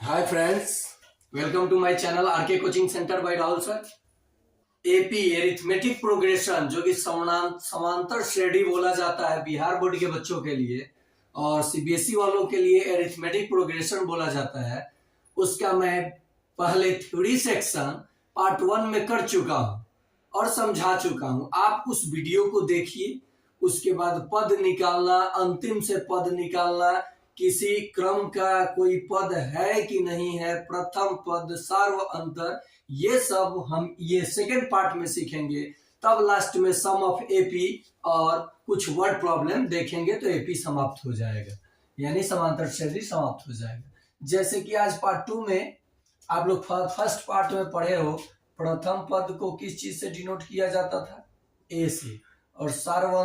Hi friends, welcome to my channel RK Coaching Center by Rahul sir. AP arithmetic progression जो कि समांतर श्रेणी बोला जाता है बिहार बोर्ड के बच्चों के लिए और सीबीएसई वालों के लिए एरिथमेटिक प्रोग्रेशन बोला जाता है। उसका मैं पहले थ्योरी सेक्शन पार्ट 1 में कर चुका हूं और समझा चुका हूं। आप उस वीडियो को देखिए, उसके बाद पद निकालना, अंतिम से पद निकालना, किसी क्रम का कोई पद है कि नहीं है, प्रथम पद, सार्व अंतर, ये सब हम ये सेकेंड पार्ट में सीखेंगे। तब लास्ट में सम ऑफ एपी और कुछ वर्ड प्रॉब्लम देखेंगे तो एपी समाप्त हो जाएगा, यानी समांतर श्रेणी समाप्त हो जाएगा। जैसे कि आज पार्ट 2 में आप लोग फर्स्ट पार्ट में पढ़े हो, प्रथम पद को किस चीज से डिनोट किया जाता था? ए से। और सार्व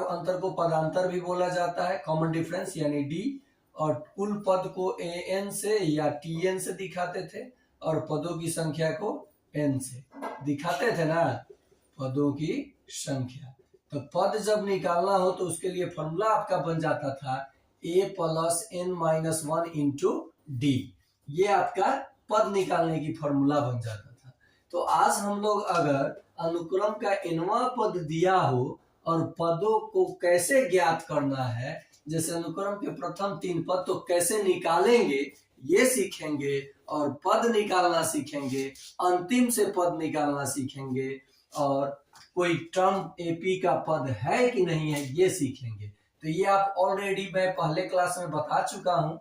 अंतर को पदांतर भी बोला जाता है, कॉमन डिफरेंस यानी डी। और कुल पद को एन से या टीएन से दिखाते थे और पदों की संख्या को एन से दिखाते थे ना, पदों की संख्या। तो पद जब निकालना हो तो उसके लिए फॉर्मूला आपका बन जाता था a plus n minus 1 into d. ये आपका पद निकालने की फॉर्मूला बन जाता था। तो आज हम लोग अगर अनुक्रम का एनवां पद दिया हो और पदों को कैसे ज्ञात करना है, जैसे अनुक्रम के प्रथम 3 पद तो कैसे निकालेंगे ये सीखेंगे, और पद निकालना सीखेंगे, अंतिम से पद निकालना सीखेंगे, और कोई टर्म एपी का पद है कि नहीं है ये सीखेंगे। तो ये आप ऑलरेडी मैं पहले क्लास में बता चुका हूं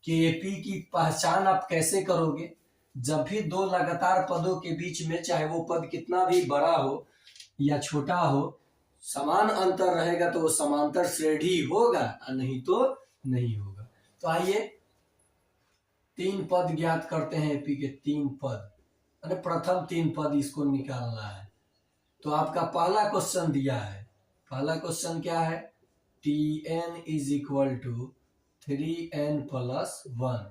कि एपी की पहचान आप कैसे करोगे। जब भी दो लगातार पदों के बीच में, चाहे वो पद कितना भी बड़ा हो या छोटा हो, समान अंतर रहेगा तो वो समांतर श्रेणी होगा, और नहीं तो नहीं होगा। तो आइए 3 पद ज्ञात करते हैं। एपी के 3 पद, अरे प्रथम 3 पद इसको निकालना है। तो आपका पहला क्वेश्चन दिया है। पहला क्वेश्चन क्या है? Tn is equal to 3n plus 1।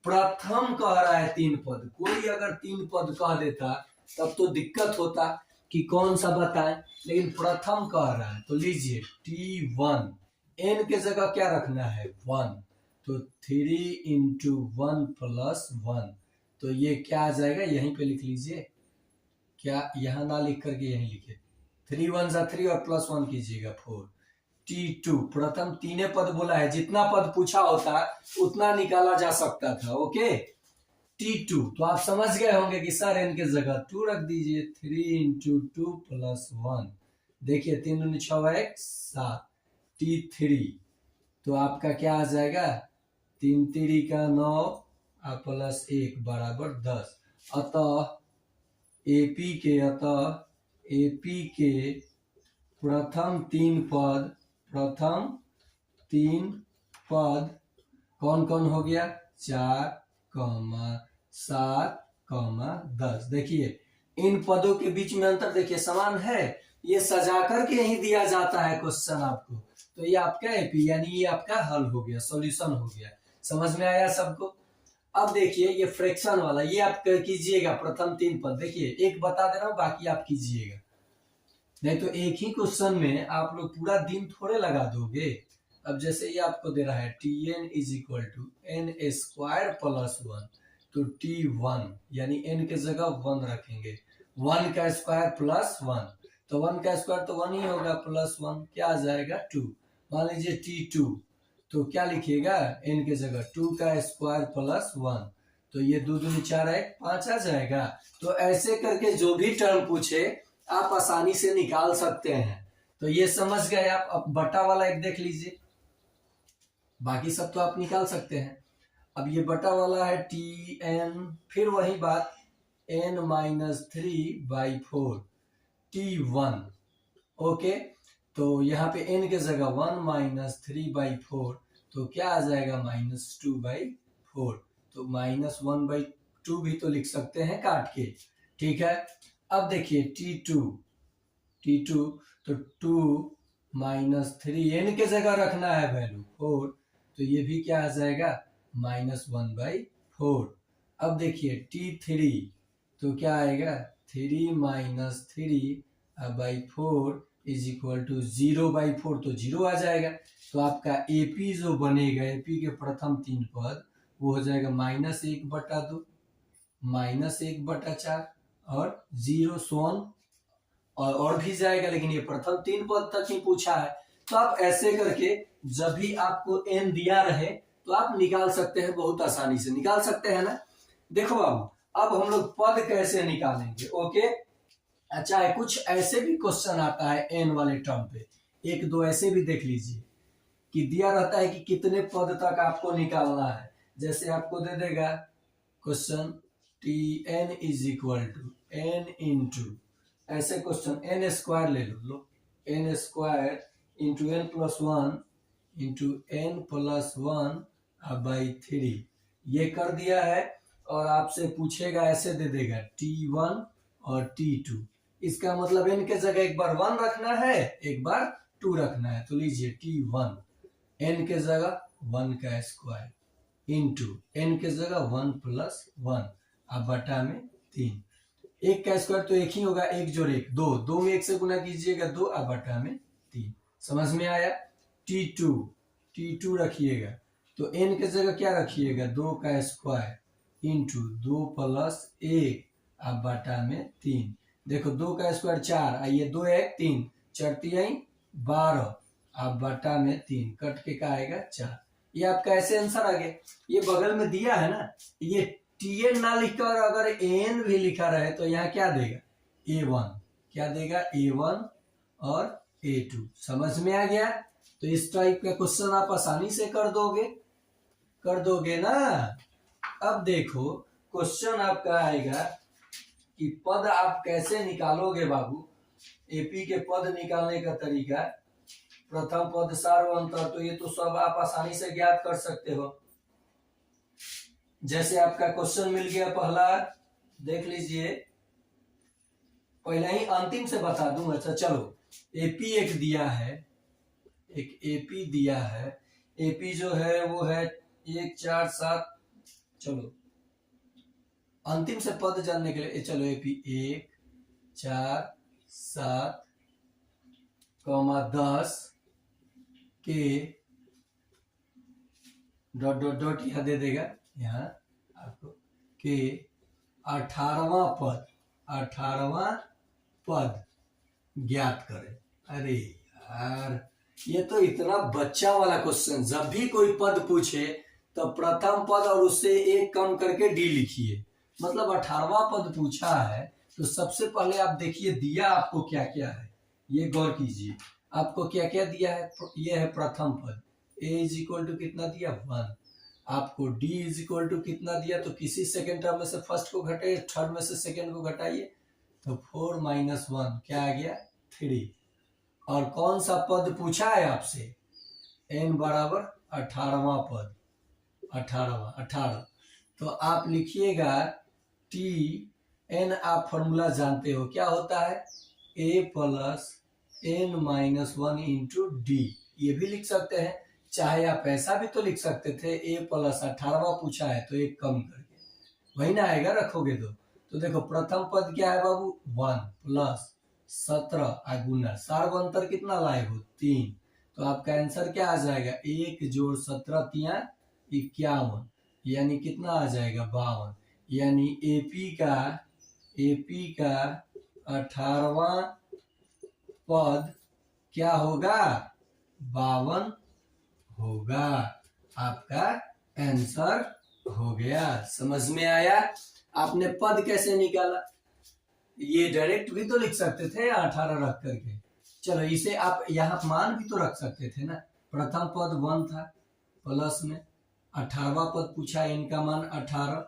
प्रथम कह रहा है 3 पद। कोई अगर 3 पद कह देता तब तो दिक्कत होता कि कौन सा बताएं, लेकिन प्रथम कह रहा है तो लीजिए T1, n के जगह क्या रखना है? 1। तो 3 इंटू 1 प्लस 1, तो ये क्या आ जाएगा? यहीं पे लिख लीजिए। क्या यहां ना लिख करके यहीं लिखे, 3 1 जा 3 और प्लस 1 कीजिएगा 4। T2 प्रथम 3 पद बोला है, जितना पद पूछा होता उतना निकाला जा सकता था। ओके, T2 तो आप समझ गए होंगे कि सर n के जगह 2 रख दीजिए। 3 इंटू 2 प्लस 1, देखिए 3 दूनी 6 1 7। T3 तो आपका क्या आ जाएगा? 3 3 का 9 प्लस 1 बराबर 10। अतः एपी के प्रथम 3 पद कौन कौन हो गया? 4, 7, 10। देखिए इन पदों के बीच में अंतर देखिए समान है, ये सजा करके यही दिया जाता है क्वेश्चन आपको। तो ये आपका एपी यानी ये आपका हल हो गया, सॉल्यूशन हो गया। समझ में आया सबको? अब देखिए ये फ्रैक्शन वाला, ये आप कीजिएगा प्रथम 3 पद। देखिए एक बता दे रहा हूं, बाकी आप कीजिएगा, नहीं तो एक ही क्वेश्चन में आप लोग पूरा दिन थोड़े लगा दोगे। अब जैसे ये आपको दे रहा है Tn is equal to n square plus 1, तो T1 यानी n के जगह 1 रखेंगे। 1 का स्क्वायर प्लस 1, तो 1 का स्क्वायर तो 1 ही होगा, प्लस 1 क्या आ जाएगा? 2। मान लीजिए T2 तो क्या लिखिएगा? n के जगह 2 का स्क्वायर प्लस 1, तो ये 2 दूनी 4 1 5 आ जाएगा। तो ऐसे करके जो भी टर्म पूछे आप आसानी से निकाल सकते हैं। तो ये समझ गए आप। अब बटा वाला एक देख लीजिए, बाकी सब तो आप निकाल सकते हैं। अब ये बटा वाला है Tn, फिर वही बात, n माइनस 3/4 T1। ओके, तो यहाँ पे n के जगह 1 माइनस 3/4, तो क्या आ जाएगा? -2/4। तो -1/2 भी तो लिख सकते हैं काट के, ठीक है। अब देखिए T2 तो 2 माइनस 3, n के जगह रखना है वैल्यू 4, तो ये भी क्या आ जाएगा? -1/4। अब देखिए T3 तो क्या आएगा? 3 माइनस 3/4 इज इक्वल टू 0/4, तो 0 आ जाएगा। तो आपका एपी जो बनेगा, एपी के प्रथम 3 पद वो हो जाएगा -1/2, -1/4 और 0 सोन और भी जाएगा, लेकिन ये प्रथम 3 पद तक ही पूछा है। तो आप ऐसे करके जब भी आपको n दिया रहे तो आप निकाल सकते हैं, बहुत आसानी से निकाल सकते हैं ना। देखो बाबू, अब हम लोग पद कैसे निकालेंगे। ओके, अच्छा है, कुछ ऐसे भी क्वेश्चन आता है n वाले टर्म पे, एक दो ऐसे भी देख लीजिए कि दिया रहता है कि कितने पद तक आपको निकालना है। जैसे आपको दे देगा question Tn is equal to n into, ऐसे क्वेश्चन n स्क्वायर ले लो, n square into n+1 into n+1/3 ये कर दिया है। और आपसे पूछेगा, ऐसे दे देगा T1 और T2, इसका मतलब n के जगह एक बार 1 रखना है, एक बार 2 रखना है। तो लीजिए T1 n के जगह 1 का स्क्वायर इंटू n के जगह 1+1 अब बटा में 3, एक का स्क्वायर तो एक ही होगा, 1 जोड़ 1 2, 2 में 1 से गुना कीजिएगा 2 अब बटा में 3। समझ में आया। T2 रखिएगा तो n के जगह क्या रखिएगा, 2 का स्क्वायर इंटू 2 + 1 अब बटा में 3। देखो 2 का स्क्वायर 4, आइए 2 1 3 4 3 12 अब बटा में 3, कट के क्या आएगा 4। ये आपका ऐसे आंसर आ गया। ये बगल में दिया है ना, ये Tn ना लिखकर अगर An भी लिखा रहे तो यहाँ क्या देगा, A1, क्या देगा A1 और A2। समझ में आ गया। तो इस टाइप का क्वेश्चन आप आसानी से कर दोगे ना। अब देखो क्वेश्चन आपका आएगा कि पद आप कैसे निकालोगे बाबू। एपी के पद निकालने का तरीका, प्रथम पद सार्वंतर, तो ये तो सब आप आसानी से ज्ञात कर सकते हो। जैसे आपका क्वेश्चन मिल गया पहला, देख लीजिए, पहले ही अंतिम से बता दूं। अच्छा चलो, एपी एक दिया है, एक एपी दिया है। एपी जो है वो है 1 4 7, चलो अंतिम से पद जानने के लिए चलो एपी 1 4 7, 10 के डॉट डॉट डॉट यहाँ दे देगा, यहाँ आपको के 18वां पद ज्ञात करें। अरे यार, ये तो इतना बच्चा वाला क्वेश्चन। जब भी कोई पद पूछे तो प्रथम पद और उससे एक कम करके डी लिखिए। मतलब 18वां पद पूछा है तो सबसे पहले आप देखिए दिया आपको क्या क्या है, ये गौर कीजिए। आपको क्या क्या दिया है, ये है प्रथम पद, a इज इक्वल टू कितना दिया 1। आपको d इज इक्वल टू कितना दिया, तो किसी सेकेंड टर्म में से फर्स्ट को घटाइए, थर्ड में से सेकेंड को घटाइए, तो 4 - 1 क्या आ गया 3। और कौन सा पद पूछा है आपसे, n बराबर 18वां पद, 18। तो आप लिखिएगा Tn, आप फॉर्मूला जानते हो क्या होता है, a + n-1 इंटू डी। ये भी लिख सकते हैं, चाहे आप ऐसा भी तो लिख सकते थे, a + 18वां पूछा है तो एक कम करके, वही ना आएगा रखोगे तो देखो प्रथम पद क्या है बाबू, 1 + 17 गुना सार्वंतर कितना लाए हो 3। तो आपका आंसर क्या आ जाएगा, 1 + 17 = 51, यानी कितना आ जाएगा 52। यानी एपी का 18वां पद क्या होगा, 52 होगा। आपका आंसर हो गया। समझ में आया। आपने पद कैसे निकाला, ये डायरेक्ट भी तो लिख सकते थे 18 रख करके। चलो इसे आप यहाँ मान भी तो रख सकते थे ना। प्रथम पद 1 था, प्लस में 18वां पद पूछा, इनका मान 18,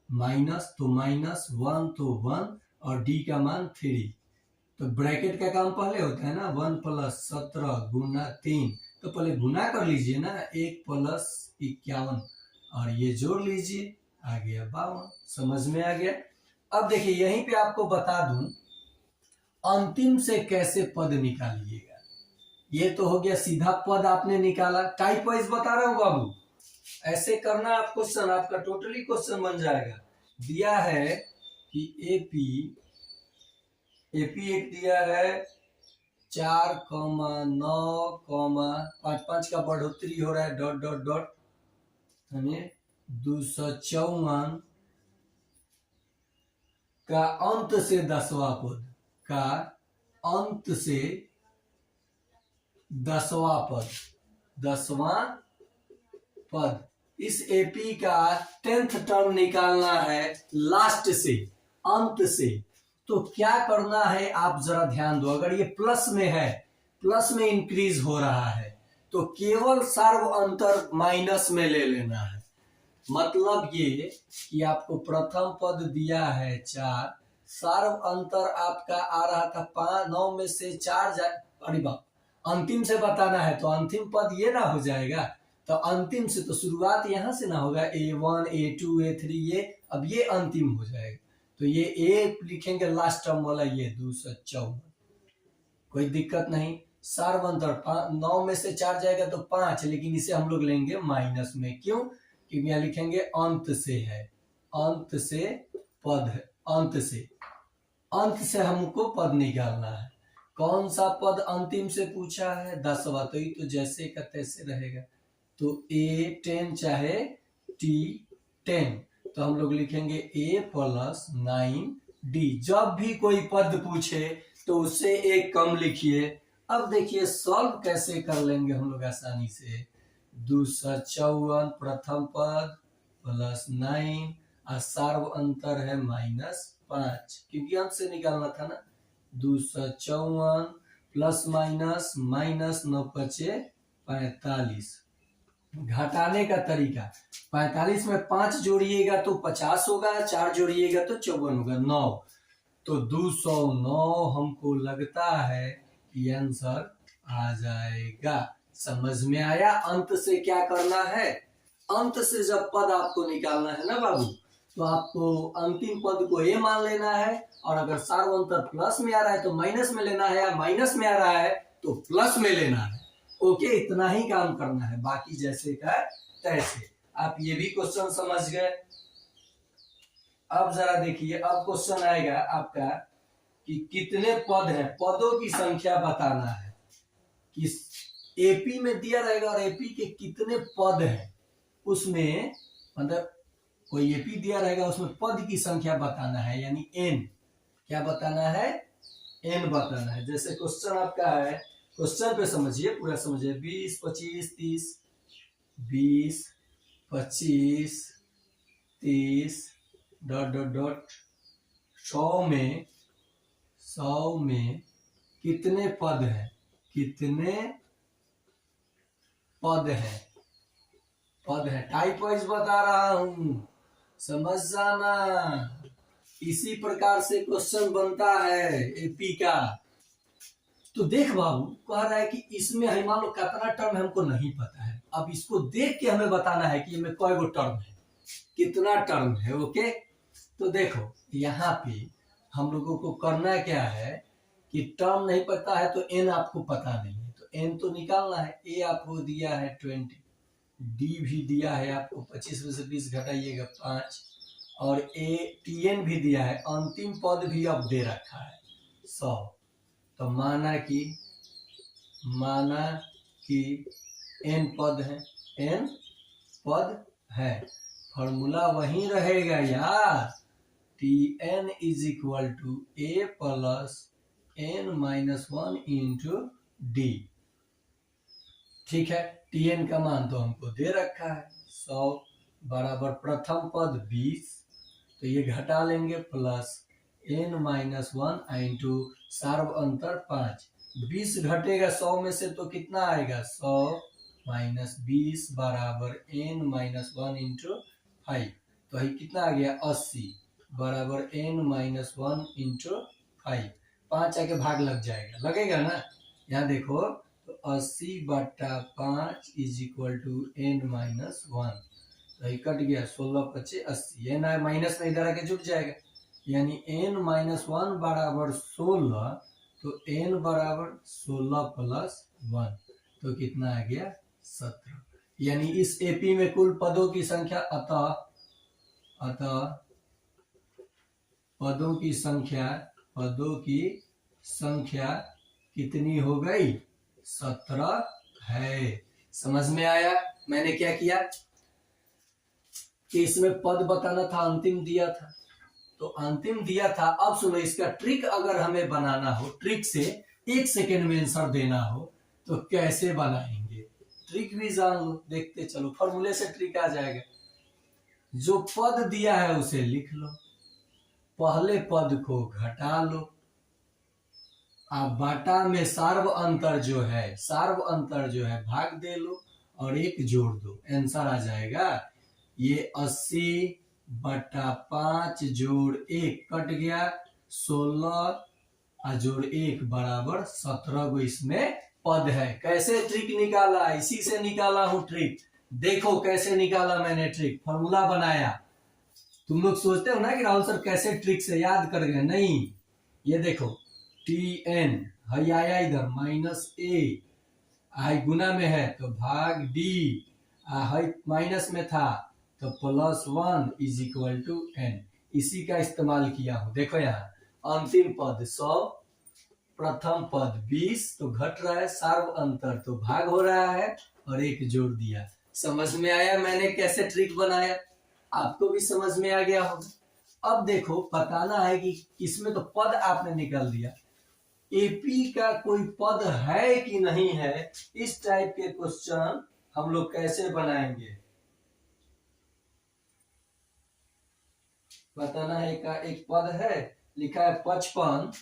माइनस तो -1 तो 1 और डी का मान 3। तो ब्रैकेट का काम पहले होता है ना, 1 + 17 गुना 3, तो पहले गुना कर लीजिए ना, 1 + 51 और ये जोड़ लीजिए, आ गया 52। समझ में आ गया। अब देखिए यहीं पे आपको बता दूं अंतिम से कैसे पद निकालिएगा। ये तो हो गया सीधा पद आपने निकाला, टाइप वाइज बता रहा हूं बाबू, ऐसे करना आप क्वेश्चन, आपका टोटली क्वेश्चन बन जाएगा। दिया है कि एपी एक दिया है 4,9,5 का बढ़ोतरी हो रहा है, डॉट डॉट डॉट, हमें 254 का अंत से 10वां पद, का अंत से 10वां पद, 10वां पद, इस एपी का 10th टर्म निकालना है लास्ट से, अंत से। तो क्या करना है आप जरा ध्यान दो, अगर ये प्लस में है, प्लस में इंक्रीज हो रहा है, तो केवल सार्व अंतर माइनस में ले लेना है। मतलब ये कि आपको प्रथम पद दिया है 4, सार्व अंतर आपका आ रहा था 5, 9 में से 4 जाए, अरे बाप, अंतिम से बताना है तो अंतिम पद ये ना हो जाएगा, तो अंतिम से तो शुरुआत यहां से ना होगा, A1 A2 A3, ये अब ये अंतिम हो जाएगा, तो ये ए लिखेंगे लास्ट टर्म वाला, ये 254, कोई दिक्कत नहीं। सार्व अंतर 9 में से 4 जाएगा तो 5, लेकिन इसे हम लोग लेंगे माइनस में, क्यों? क्योंकि यहाँ लिखेंगे अंत से है, अंत से पद है, अंत से हमको पद निकालना है। कौन सा पद अंतिम से पूछा है? 10वां, तो ये तो जैसे का तैसे रहेगा, तो A10 चाहे T10, तो हम लोग लिखेंगे A + 9D। जब भी कोई पद पूछे तो उससे एक कम लिखिए। अब देखिए सॉल्व कैसे कर लेंगे हम लोग आसानी से। 254 प्रथम पद प्लस 9 और सार्व अंतर है -5, क्योंकि अंत से निकालना था ना। 254 प्लस माइनस, -9 × 5 = 45। घटाने का तरीका, 45 में 5 जोड़िएगा तो 50 होगा, 4 जोड़िएगा तो 54 होगा, 9, तो 209 हमको लगता है कि आंसर आ जाएगा। समझ में आया? अंत से क्या करना है? अंत से जब पद आपको निकालना है ना बाबू, तो आपको अंतिम पद को ए मान लेना है, और अगर सार्वंतर प्लस में आ रहा है तो माइनस में लेना है, या माइनस में आ रहा है तो प्लस में लेना है। ओके, इतना ही काम करना है, बाकी जैसे का तैसे। आप ये भी क्वेश्चन समझ गए। अब जरा देखिए, अब क्वेश्चन आएगा आपका कि कितने पद हैं, पदों की संख्या बताना है। कि एपी में दिया रहेगा और एपी के कितने पद हैं, उसमें मतलब कोई एपी दिया रहेगा, उसमें पद की संख्या बताना है, यानी एन। क्या बताना है? एन बताना है। जैसे क्वेश्चन आपका है, क्वेश्चन पे समझिए, पूरा समझिए। 20 25 30, 20 25 30 डॉट डॉट डॉट 100 में कितने पद हैं? कितने पद हैं? पद है, टाइप वाइज बता रहा हूं, समझ जाना। इसी प्रकार से क्वेश्चन बनता है एपी का। तो देख बाबू, कह रहा है कि इसमें है, मान लो कितना टर्म हमको नहीं पता है, अब इसको देख के हमें बताना है कि इसमें कई गो टर्म है, कितना टर्म है। ओके, तो देखो यहाँ पे हम लोगों को करना क्या है कि टर्म नहीं पता है तो एन आपको पता नहीं है, तो एन तो निकालना है। ए आपको दिया है 20, डी भी दिया है आपको 25 में से 20 घटाइएगा 5, और ए टीएन भी दिया है, अंतिम पद भी अब दे रखा है 100। तो माना कि एन पद है, एन पद है, फॉर्मूला वही रहेगा यार, Tn = A + n-1 × D। ठीक है, Tn का मान तो हमको दे रखा है 100 बराबर प्रथम पद 20, तो ये घटा लेंगे, प्लस n-1 × सार्व अंतर 5। 20 घटेगा 100 में से तो कितना आएगा? 100 - 20 बराबर n-1 × 5, तो ये कितना आ गया? 80 बराबर n-1 × 5। 5 आके भाग लग जाएगा, लगेगा ना? यहाँ देखो, तो 80/5 = n-1, तो ये कट गया, 16 × 5 = 80, n माइनस में इधर आके जुट जाएगा, यानी n-1 बराबर 16, तो n बराबर 16 + 1, तो कितना आ गया? 17। यानी इस एपी में कुल पदों की संख्या, अतः पदों की संख्या कितनी हो गई? 17 है। समझ में आया? मैंने क्या किया कि इसमें पद बताना था, अंतिम दिया था तो अंतिम दिया था। अब सुनो, इसका ट्रिक अगर हमें बनाना हो, ट्रिक से 1 सेकेंड में आंसर देना हो तो कैसे बनाएंगे? ट्रिक भी जान लो, देखते चलो। फॉर्मूले से ट्रिक आ जाएगा। जो पद दिया है उसे लिख लो, पहले पद को घटा लो, अब बाटा में सार्व अंतर जो है भाग दे लो और 1 जोड़ दो, आंसर आ जाएगा। ये 80/5 जोड़ 1 कट गया, 16 जोड़ 1 बराबर 17 गो इसमें पद है। कैसे ट्रिक निकाला? इसी से निकाला हूं ट्रिक। देखो कैसे निकाला मैंने ट्रिक, फॉर्मूला बनाया। तुम लोग सोचते हो ना कि राहुल सर कैसे ट्रिक से याद कर गए, नहीं। ये देखो Tn है आया इधर -a, आई गुना में है तो भाग d, है माइनस में था तो +1 = n। इसी का इस्तेमाल किया हूं। देखो यहाँ अंतिम पद 100, प्रथम पद 20 तो घट रहा है, सार्व अंतर तो भाग हो रहा है और 1 जोड़ दिया। समझ में आया मैंने कैसे ट्रिक बनाया? आपको भी समझ में आ गया होगा। अब देखो बताना है कि इसमें तो पद आपने निकाल दिया, एपी का कोई पद है कि नहीं है। इस टाइप के क्वेश्चन हम लोग कैसे बनाएंगे? बताना है का एक पद है, लिखा है 55।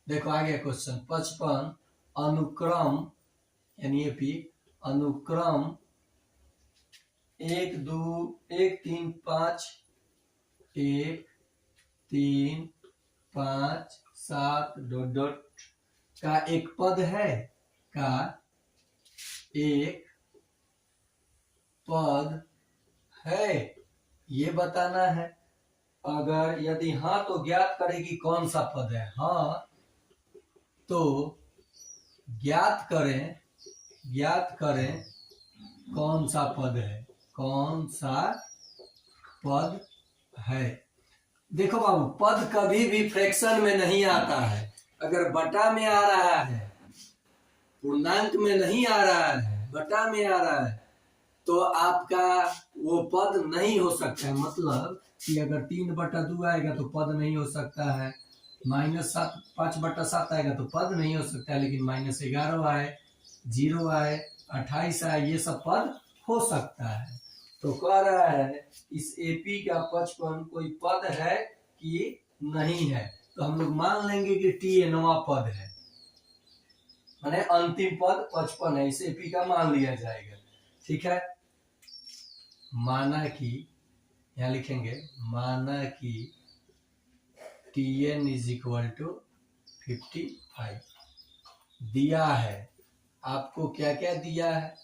देखो आ गया क्वेश्चन, 55 अनुक्रम यानी एपी अनुक्रम 1 2 1 3 5 1 3 5 7 ... का एक पद है, का एक पद है, ये बताना है। अगर यदि हाँ तो ज्ञात करें कि कौन सा पद है। हाँ तो ज्ञात करें कौन सा पद है, कौन सा पद है। देखो बाबू, पद कभी भी फ्रैक्शन में नहीं आता है। अगर बटा में आ रहा है, पूर्णांक में नहीं आ रहा है, बटा में आ रहा है, तो आपका वो पद नहीं हो सकता है। मतलब कि अगर 3/2 आएगा तो पद नहीं हो सकता है, -7 5/7 आएगा तो पद नहीं हो सकता है, लेकिन -11 आए, 0 आए, 28 आए, ये सब पद हो सकता है। तो कह रहा है इस एपी का 55 कोई पद है कि नहीं है, तो हम लोग मान लेंगे कि Tnवां पद है, माने अंतिम पद 55 है, इस एपी का मान लिया जाएगा। ठीक है, माना कि यहां लिखेंगे, माना कि Tn = 55 दिया है। आपको क्या क्या दिया है?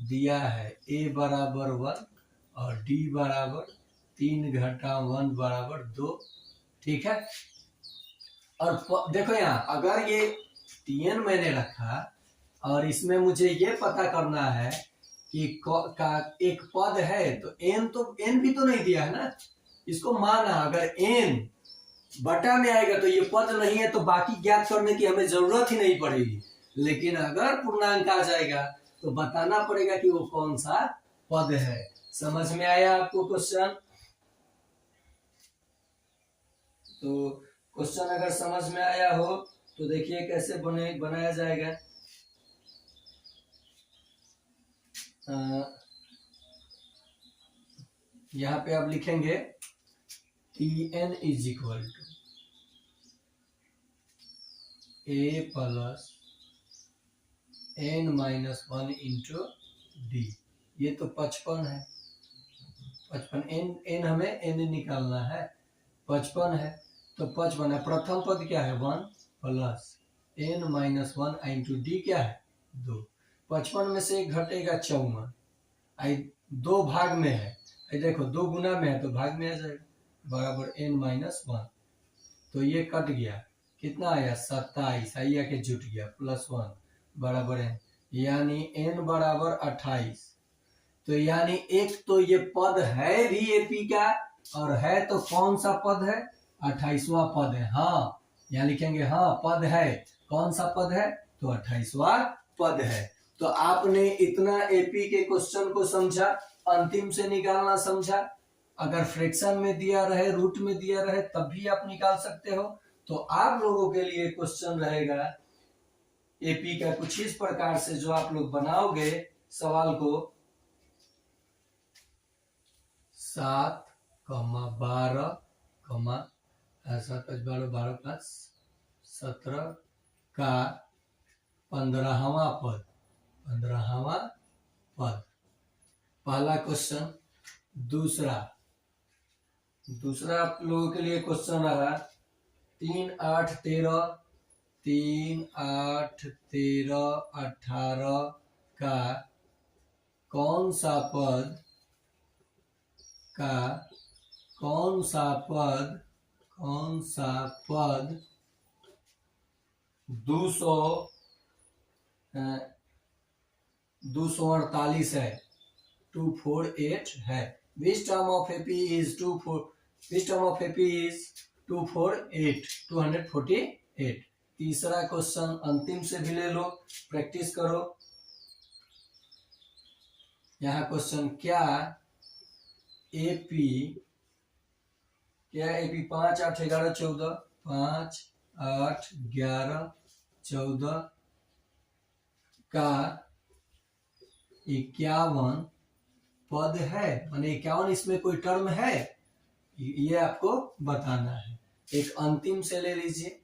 दिया है a बराबर 1 और d बराबर 3 - 1 बराबर 2। ठीक है, और देखो यहाँ अगर ये Tn मैंने रखा और इसमें मुझे ये पता करना है कि का एक पद है, तो n भी तो नहीं दिया है ना, इसको माना। अगर n बटा में आएगा तो ये पद नहीं है, तो बाकी ज्ञात करने की हमें जरूरत ही नहीं पड़ेगी। लेकिन अगर पूर्णांक आ जाएगा तो बताना पड़ेगा कि वो कौन सा पद है। समझ में आया आपको क्वेश्चन? तो क्वेश्चन अगर समझ में आया हो तो देखिए कैसे बनाया जाएगा। यहाँ पे आप लिखेंगे Tn = a + n - 1 × d। ये तो 55 है, 55 n हमें n निकालना है, 55 है तो 55 है। प्रथम पद क्या है? 1 + n - 1 × d क्या है? 2। 55 में से 1 घटेगा 54, आई 2 भाग में है, आई देखो 2 गुना में है तो भाग में आ जाएगा, बराबर n - 1। तो ये कट गया, कितना आया? 27, आइया के जुट गया, +1 बराबर है, यानी n बराबर 28। तो यानी एक तो ये पद है भी एपी का, और है तो कौन सा पद है? 28वां पद है। हाँ यहाँ लिखेंगे, हाँ पद है। कौन सा पद है? तो 28वां पद है। तो आपने इतना एपी के क्वेश्चन को समझा, अंतिम से निकालना समझा। अगर फ्रैक्शन में दिया रहे, रूट में दिया रहे, तब भी आप निकाल सकते हो। तो आप लोगों के लिए क्वेश्चन रहेगा एपी का कुछ इस प्रकार से, जो आप लोग बनाओगे सवाल को 7, 12, 7, 5, 12, 12 प्लस 17 का 15वां पद, 15वां पद, पहला क्वेश्चन। दूसरा आप लोगों के लिए क्वेश्चन रहा 3, 8, 13, 3, 8, 13, 18 का कौन सा पद 248 है, 248 है। Which term of AP is 248? तीसरा क्वेश्चन अंतिम से भी ले लो, प्रैक्टिस करो। यहाँ क्वेश्चन क्या एपी 5, 8, 11, 14, 5, 8, 11, 14 का 51 पद है, माने 51 इसमें कोई टर्म है, ये आपको बताना है। एक अंतिम से ले लीजिए,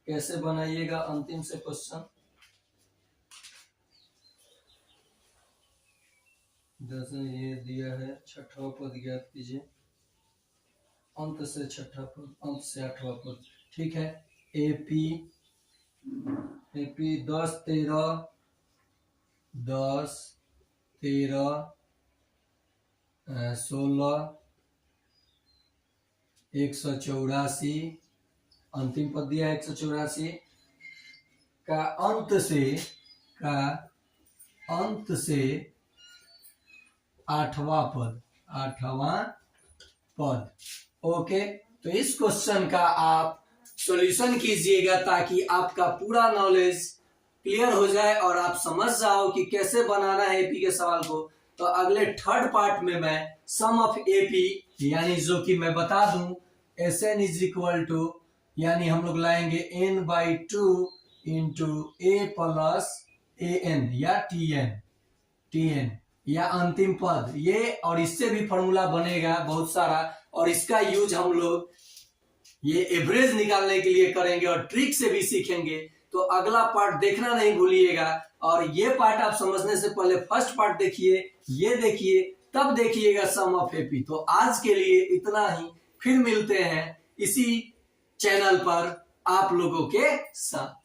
कैसे बनाइएगा अंतिम से क्वेश्चन। जैसे ये दिया है 6वां पद ज्ञात कीजिए, अंत से 6वां पद, अंत से 8वां पद, ठीक है। एपी 10, 13, 16, 184, अंतिम पद दिया 184 का अंत से 8वां पद। ओके, तो इस क्वेश्चन का आप सॉल्यूशन कीजिएगा ताकि आपका पूरा नॉलेज क्लियर हो जाए और आप समझ जाओ कि कैसे बनाना है एपी के सवाल को। तो अगले थर्ड पार्ट में मैं सम ऑफ एपी, यानी जो कि मैं बता दूं Sn इज इक्वल टू, यानी हम लोग लाएंगे n/2 into a plus an या tn या अंतिम पद, ये और इससे भी फॉर्मूला बनेगा बहुत सारा, और इसका यूज हम लोग ये एवरेज निकालने के लिए करेंगे और ट्रिक से भी सीखेंगे। तो अगला पार्ट देखना नहीं भूलिएगा, और ये पार्ट आप समझने से पहले फर्स्ट पार्ट देखिए, ये देखिए, तब देखिएगा सम ऑफ एपी। तो आज के लिए इतना ही, फिर मिलते हैं इसी चैनल पर आप लोगों के साथ।